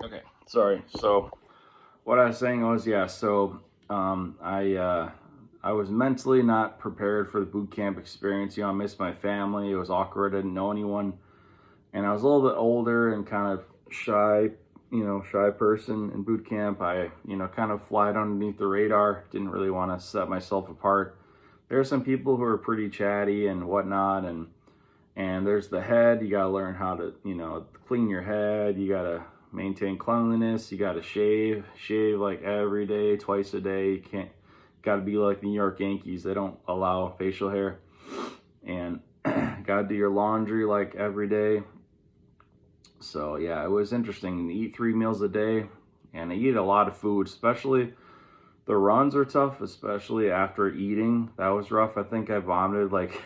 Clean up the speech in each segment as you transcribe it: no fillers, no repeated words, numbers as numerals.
Okay, sorry. So what I was saying was, yeah. So I was mentally not prepared for the boot camp experience. I missed my family. It was awkward. I didn't know anyone, and I was a little bit older and kind of shy. Shy person in boot camp. I kind of flied underneath the radar. Didn't really want to set myself apart. There are some people who are pretty chatty and whatnot, and there's the head. You got to learn how to clean your head. You got to maintain cleanliness. You got to shave like every day, twice a day. You can't, got to be like the New York Yankees. They don't allow facial hair. And got to do your laundry like every day. So yeah, it was interesting. You eat 3 meals a day, and I eat a lot of food, especially the runs are tough, especially after eating. That was rough. I think I vomited like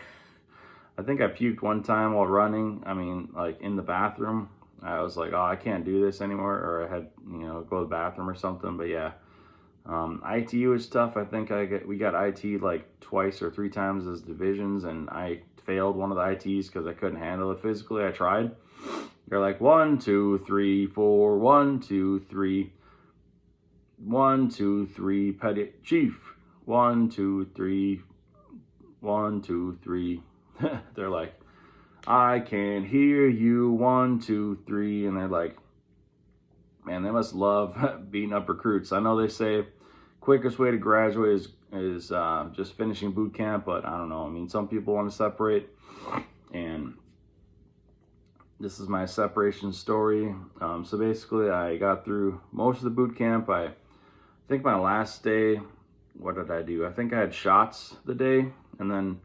I think I puked one time while running. I mean, like in the bathroom. I was like, oh, I can't do this anymore, or I had, go to the bathroom or something. But yeah, ITU was tough. I think we got IT like twice or three times as divisions, and I failed one of the ITs because I couldn't handle it physically. I tried. They're like 1, 2, 3, 4, 1, 2, 3, 1, 2, 3, petty chief, 1, 2, 3, 1, 2, 3. They're like, I can hear you, 1, 2, 3, and they're like, man, they must love beating up recruits. I know they say quickest way to graduate is just finishing boot camp, but I don't know. I mean, some people want to separate, and this is my separation story. So basically, I got through most of the boot camp. I think my last day, what did I do? I think I had shots the day, and then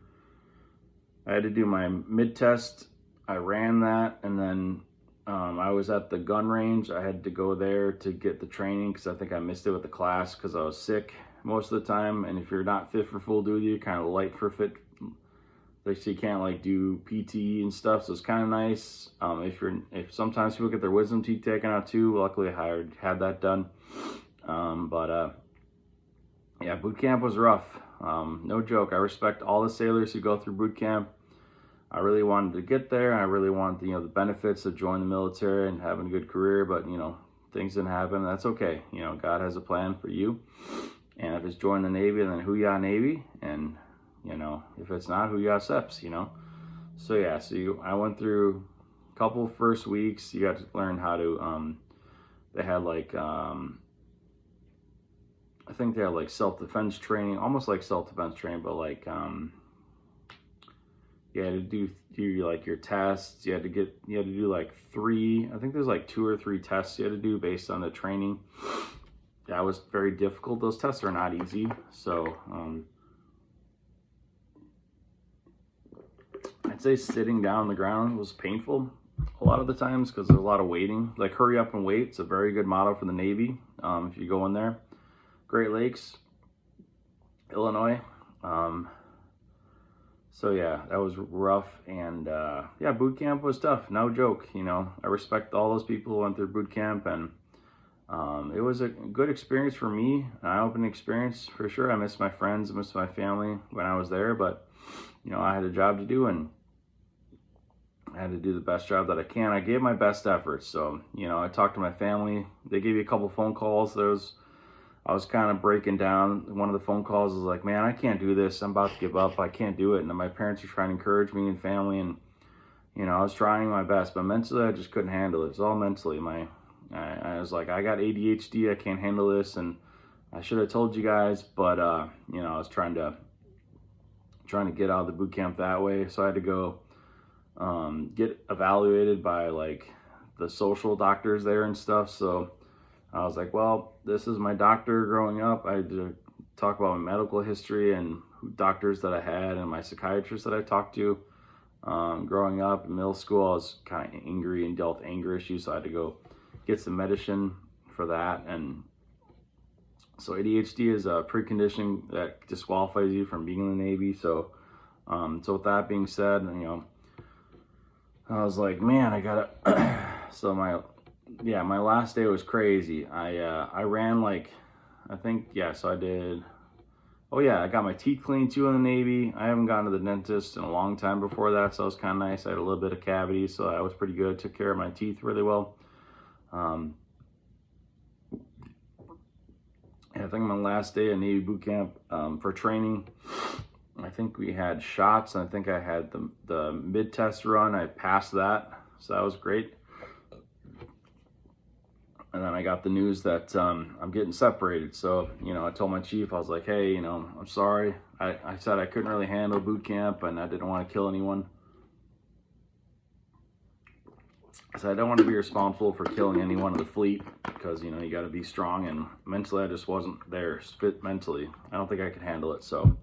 I had to do my mid test. I ran that, and then I was at the gun range. I had to go there to get the training because I think I missed it with the class because I was sick most of the time. And if you're not fit for full duty, you're kind of light for fit. Like, so you can't like do PT and stuff. So it's kind of nice. If sometimes people get their wisdom teeth taken out too. Luckily, I had that done. But yeah, boot camp was rough. No joke. I respect all the sailors who go through boot camp. I really wanted to get there. I really wanted, the benefits of joining the military and having a good career, but, things didn't happen. That's okay. God has a plan for you. And if it's join the Navy, then Hoo-yah Navy. And, if it's not, Hoo-yah SEPs, So, yeah, I went through a couple first weeks. You got to learn how to, they had like, I think they had like self-defense training, almost like self-defense training, but like, you had to do like your tests. You had to do like I think there's like 2 or 3 tests you had to do based on the training. That was very difficult. Those tests are not easy. So I'd say sitting down on the ground was painful a lot of the times because there's a lot of waiting. Like hurry up and wait. It's a very good motto for the Navy. If you go in there, Great Lakes, Illinois. So yeah, that was rough, and yeah, boot camp was tough, no joke. I respect all those people who went through boot camp, and it was a good experience for me, an eye-opening experience for sure. I missed my friends, I missed my family when I was there, but I had a job to do, and I had to do the best job that I can. I gave my best efforts, so I talked to my family. They gave me a couple phone calls. I was kind of breaking down. One of the phone calls was like, man, I can't do this. I'm about to give up. I can't do it. And then my parents were trying to encourage me and family. And, I was trying my best. But mentally, I just couldn't handle it. It was all mentally. I was like, I got ADHD. I can't handle this. And I should have told you guys. But, I was trying to get out of the boot camp that way. So I had to go get evaluated by, like, the social doctors there and stuff. So I was like, well, this is my doctor growing up. I had to talk about my medical history and doctors that I had and my psychiatrist that I talked to. Growing up in middle school, I was kind of angry and dealt with anger issues, so I had to go get some medicine for that. And so ADHD is a precondition that disqualifies you from being in the Navy. So with that being said, I was like, man, I gotta. So my last day was crazy. I ran like, I think, yeah, so I did, oh yeah, I got my teeth cleaned too in the Navy. I haven't gone to the dentist in a long time before that, so it was kind of nice. I had a little bit of cavity, so that was pretty good. Took care of my teeth really well. I think my last day of Navy boot camp for training, I think we had shots. And I think I had the mid-test run. I passed that, so that was great. And then I got the news that I'm getting separated. So, I told my chief, I was like, hey, I'm sorry. I said I couldn't really handle boot camp and I didn't want to kill anyone. I said I don't want to be responsible for killing anyone in the fleet because, you got to be strong, and mentally I just wasn't there, fit mentally. I don't think I could handle it. So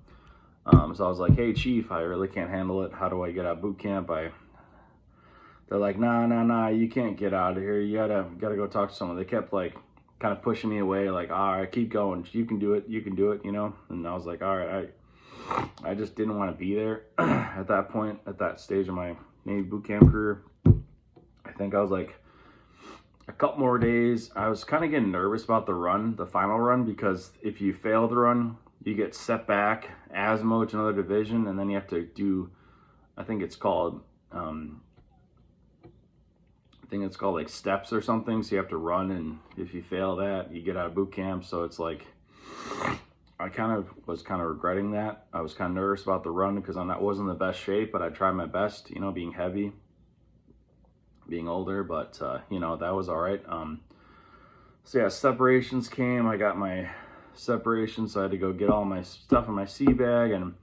I was like, hey, chief, I really can't handle it. How do I get out of boot camp? They're like, nah, you can't get out of here. You gotta go talk to someone. They kept like kind of pushing me away, like, all right, keep going. You can do it, And I was like, all right, I just didn't want to be there at that point, at that stage of my Navy boot camp career. I think I was like a couple more days. I was kind of getting nervous about the final run, because if you fail the run, you get set back ASMO to another division, and then you have to do, I think it's called like steps or something. So you have to run, and if you fail that, you get out of boot camp. So it's like, I was regretting that. I was kind of nervous about the run because I wasn't in the best shape, but I tried my best, being heavy, being older, but that was all right. So yeah, separations came. I got my separation, so I had to go get all my stuff in my sea bag, and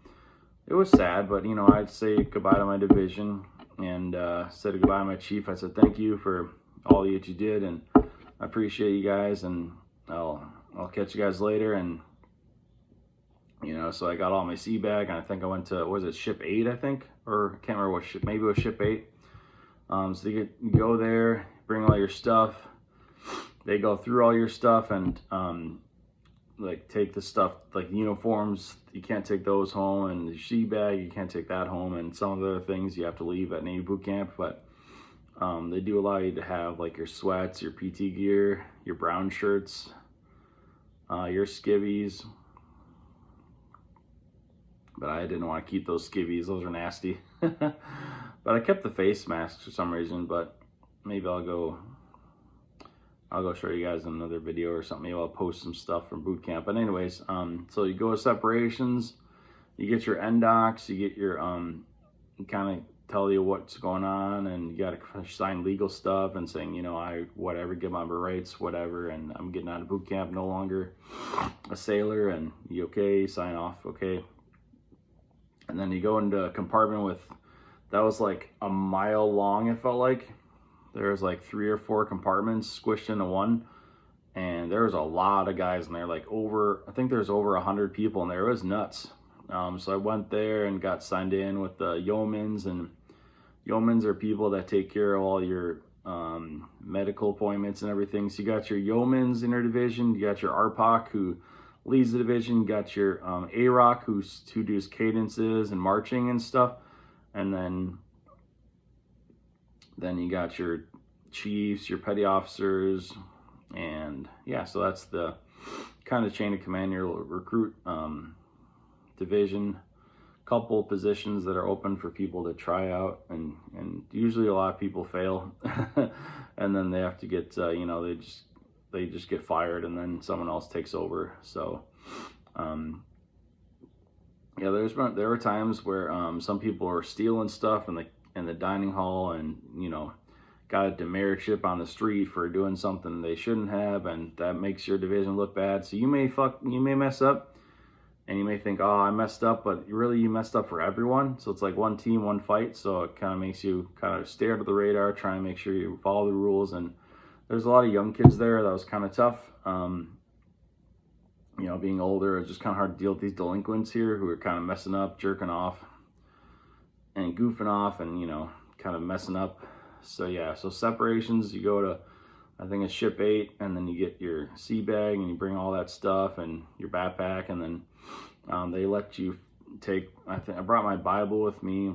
it was sad, but I'd say goodbye to my division, and said goodbye to my chief. I said thank you for all that you did, and I appreciate you guys, and I'll catch you guys later. And so I got all my sea bag, and I think I went to, was it ship 8, I think, or I can't remember what ship, maybe it was ship 8. So you go there, bring all your stuff. They go through all your stuff and like take the stuff, like uniforms, you can't take those home, and the sea bag, you can't take that home, and some of the other things you have to leave at Navy boot camp. But they do allow you to have like your sweats, your PT gear, your brown shirts, your skivvies. But I didn't want to keep those skivvies, those are nasty. But I kept the face masks for some reason, but maybe I'll go show you guys in another video or something. Maybe I'll post some stuff from boot camp. But anyways, so you go to separations, you get your NDocs, you get your, kind of tell you what's going on, and you got to sign legal stuff and saying, whatever, give my rights, whatever, and I'm getting out of boot camp, no longer a sailor, and you okay, sign off, okay. And then you go into a compartment that was like a mile long, it felt like. There was like 3 or 4 compartments squished into one, and there was a lot of guys in there, like I think there's over 100 people in there. It was nuts. So I went there and got signed in with the yeomans, and yeomans are people that take care of all your medical appointments and everything. So you got your yeomans in your division, you got your ARPOC who leads the division, you got your AROC who does cadences and marching and stuff, and then you got your chiefs, your petty officers, and yeah, so that's the kind of chain of command, your recruit division. Couple positions that are open for people to try out, and usually a lot of people fail, and then they have to get they just get fired, and then someone else takes over. So yeah, there were times where some people were stealing stuff in the dining hall, and got a demerit chip on the street for doing something they shouldn't have, and that makes your division look bad. So you may mess up, and you may think, oh, I messed up, but really you messed up for everyone. So it's like one team, one fight. So it kind of makes you kind of stay under the radar, try and make sure you follow the rules. And there's a lot of young kids there. That was kind of tough. Being older, it's just kind of hard to deal with these delinquents here who are kind of messing up, jerking off, and goofing off, and kind of messing up. So yeah, so separations, you go to, I think it's ship 8, and then you get your sea bag, and you bring all that stuff and your backpack, and then they let you take, I brought my Bible with me,